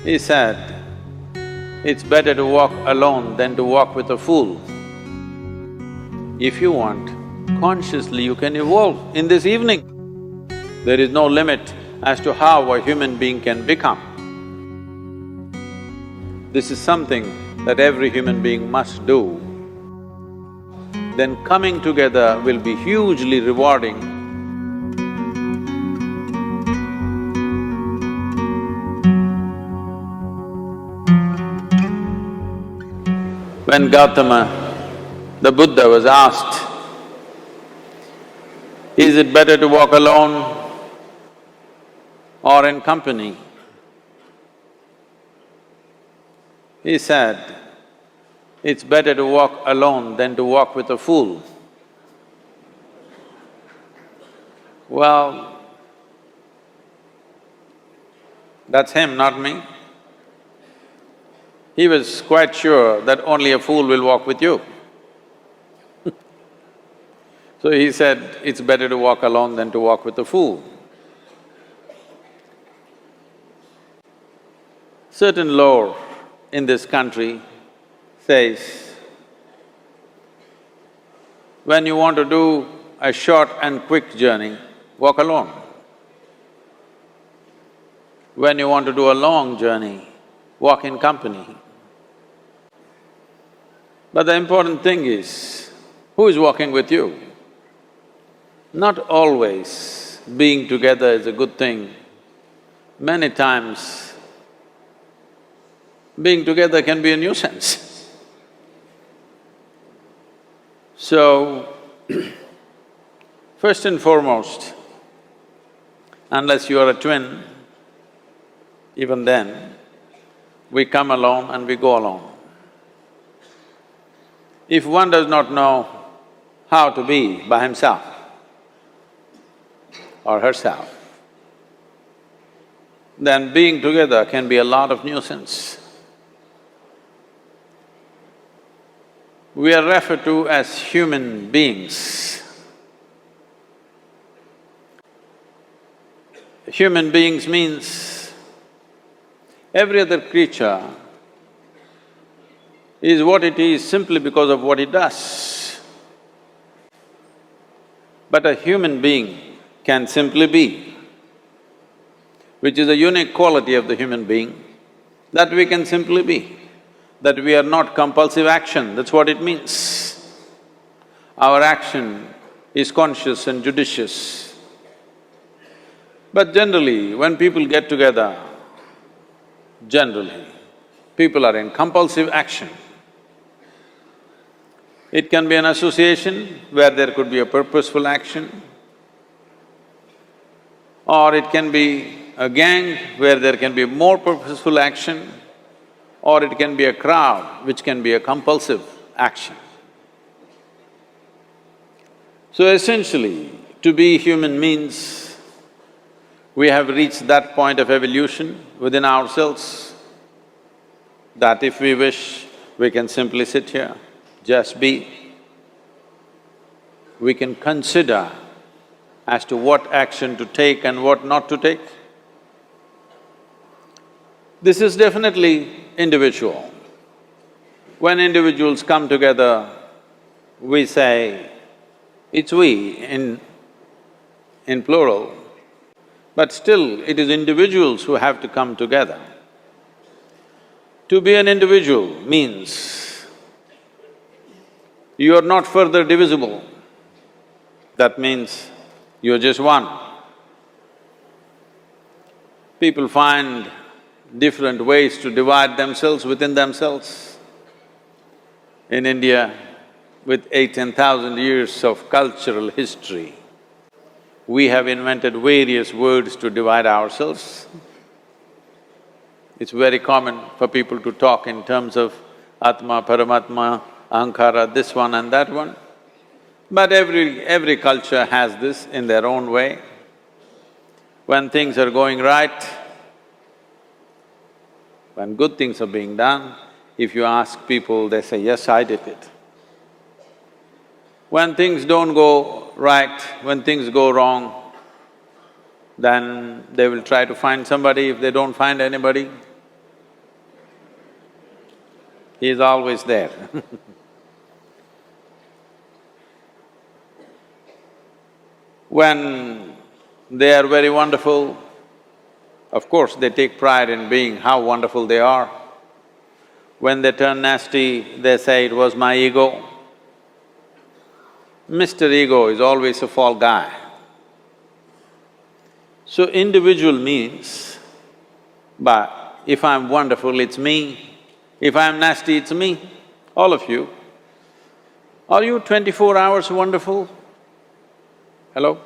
He said, it's better to walk alone than to walk with a fool. If you want, consciously you can evolve in this evening. There is no limit as to how a human being can become. This is something that every human being must do. Then coming together will be hugely rewarding. When Gautama, the Buddha, was asked, is it better to walk alone or in company? He said, it's better to walk alone than to walk with a fool. Well, that's him, not me. He was quite sure that only a fool will walk with you. So he said, it's better to walk alone than to walk with a fool. Certain lore in this country says, when you want to do a short and quick journey, walk alone. When you want to do a long journey, walk in company. But the important thing is, who is walking with you? Not always being together is a good thing. Many times, being together can be a nuisance. So, first and foremost, unless you are a twin, even then, we come alone and we go alone. If one does not know how to be by himself or herself, then being together can be a lot of nuisance. We are referred to as human beings. Human beings means every other creature is what it is simply because of what it does. But a human being can simply be, which is a unique quality of the human being, that we can simply be, that we are not compulsive action, that's what it means. Our action is conscious and judicious. But generally, when people get together, generally, people are in compulsive action. It can be an association where there could be a purposeful action, or it can be a gang where there can be more purposeful action, or it can be a crowd which can be a compulsive action. So essentially, to be human means we have reached that point of evolution within ourselves that if we wish, we can simply sit here, just be. We can consider as to what action to take and what not to take. This is definitely individual. When individuals come together, we say, it's we in plural, but still it is individuals who have to come together. To be an individual means you are not further divisible. That means you're just one. People find different ways to divide themselves within themselves. In India, with 8,000–10,000 years of cultural history, we have invented various words to divide ourselves. It's very common for people to talk in terms of Atma, Paramatma, Ahankara, this one and that one. But every culture has this in their own way. When things are going right, when good things are being done, if you ask people, they say, yes, I did it. When things don't go right, when things go wrong, then they will try to find somebody. If they don't find anybody, He is always there. When they are very wonderful, of course they take pride in being how wonderful they are. When they turn nasty, they say, "It was my ego." Mr. Ego is always a fall guy. So individual means, but if I'm wonderful, it's me. If I'm nasty, it's me. All of you. Are you 24 hours wonderful? Hello?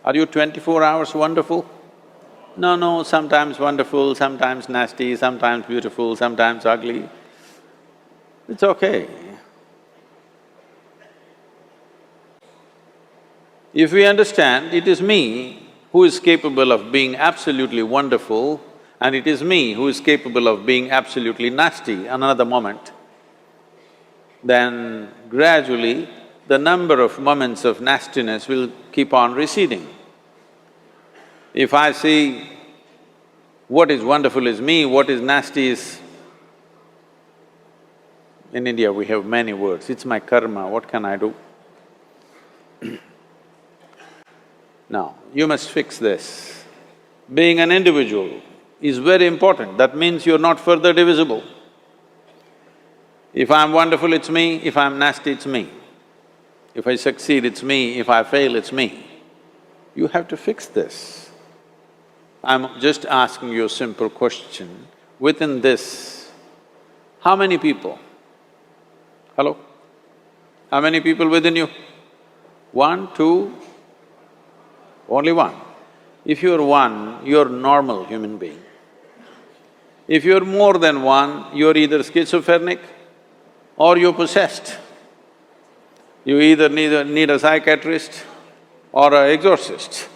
Are you 24 hours wonderful? No, sometimes wonderful, sometimes nasty, sometimes beautiful, sometimes ugly. It's okay. If we understand it is me who is capable of being absolutely wonderful and it is me who is capable of being absolutely nasty another moment, then gradually the number of moments of nastiness will keep on receding. If I see what is wonderful is me, what is nasty is… In India we have many words, it's my karma, what can I do? Now, you must fix this. Being an individual is very important, that means you're not further divisible. If I'm wonderful, it's me, if I'm nasty, it's me. If I succeed, it's me, if I fail, it's me. You have to fix this. I'm just asking you a simple question. Within this, how many people? Hello? How many people within you? One, two? Only one. If you're one, you're a normal human being. If you're more than one, you're either schizophrenic or you're possessed. You either need a psychiatrist or an exorcist.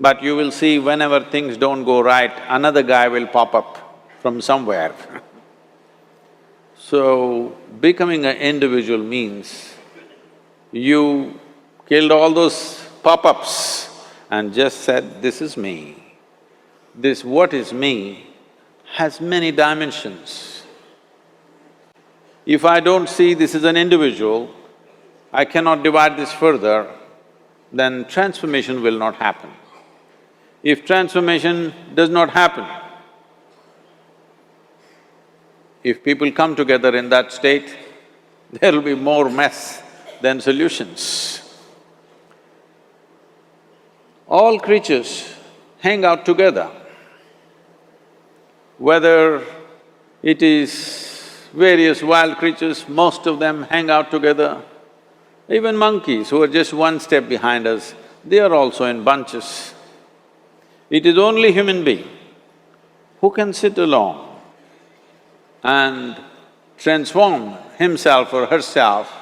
But you will see whenever things don't go right, another guy will pop up from somewhere. So, becoming an individual means you killed all those pop-ups and just said, "This is me." This what is me has many dimensions. If I don't see this is an individual, I cannot divide this further, then transformation will not happen. If transformation does not happen, if people come together in that state, there will be more mess than solutions. All creatures hang out together. Whether it is various wild creatures, most of them hang out together. Even monkeys who are just one step behind us, they are also in bunches. It is only human being who can sit alone and transform himself or herself,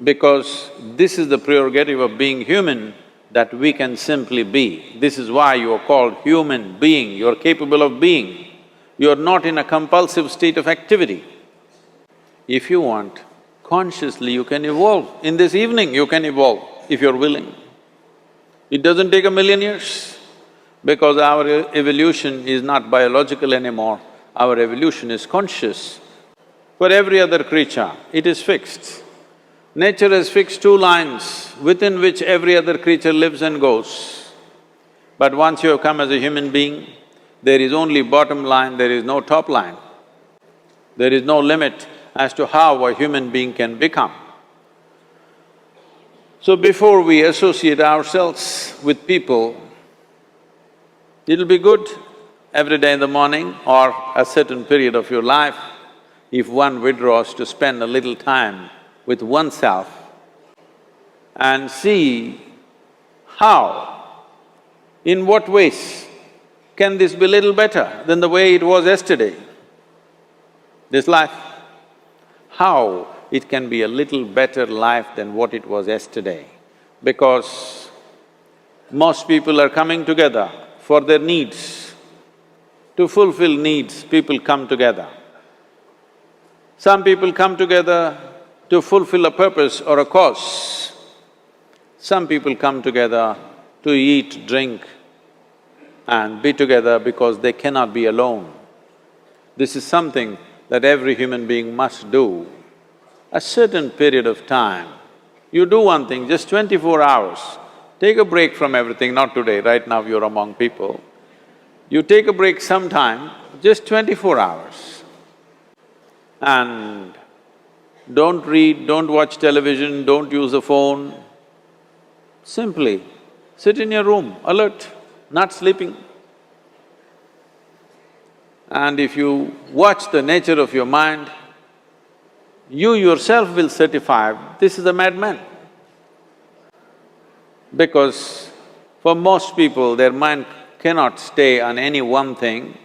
because this is the prerogative of being human, that we can simply be. This is why you are called human being, you are capable of being. You are not in a compulsive state of activity. If you want, consciously you can evolve. In this evening you can evolve, if you're willing. It doesn't take 1,000,000 years, because our evolution is not biological anymore, our evolution is conscious. For every other creature, it is fixed. Nature has fixed two lines within which every other creature lives and goes. But once you have come as a human being, there is only bottom line, there is no top line. There is no limit as to how a human being can become. So before we associate ourselves with people, it'll be good every day in the morning or a certain period of your life, if one withdraws to spend a little time with oneself and see how, in what ways can this be little better than the way it was yesterday, this life? How it can be a little better life than what it was yesterday? Because most people are coming together for their needs. To fulfill needs, people come together. Some people come together to fulfill a purpose or a cause. Some people come together to eat, drink and be together because they cannot be alone. This is something that every human being must do. A certain period of time, you do one thing, just 24 hours, take a break from everything, not today, right now you're among people. You take a break sometime, just 24 hours. And don't read, don't watch television, don't use a phone. Simply sit in your room, alert, not sleeping. And if you watch the nature of your mind, you yourself will certify, this is a madman. Because for most people, their mind cannot stay on any one thing.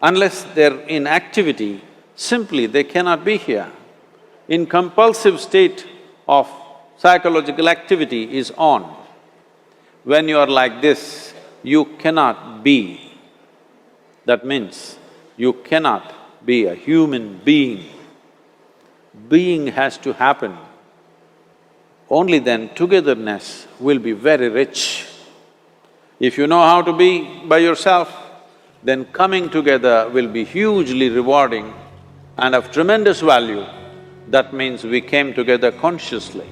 Unless they're in activity, simply they cannot be here. In compulsive state of psychological activity is on. When you are like this, you cannot be. That means you cannot be a human being. Being has to happen. Only then togetherness will be very rich. If you know how to be by yourself, then coming together will be hugely rewarding and of tremendous value. That means we came together consciously.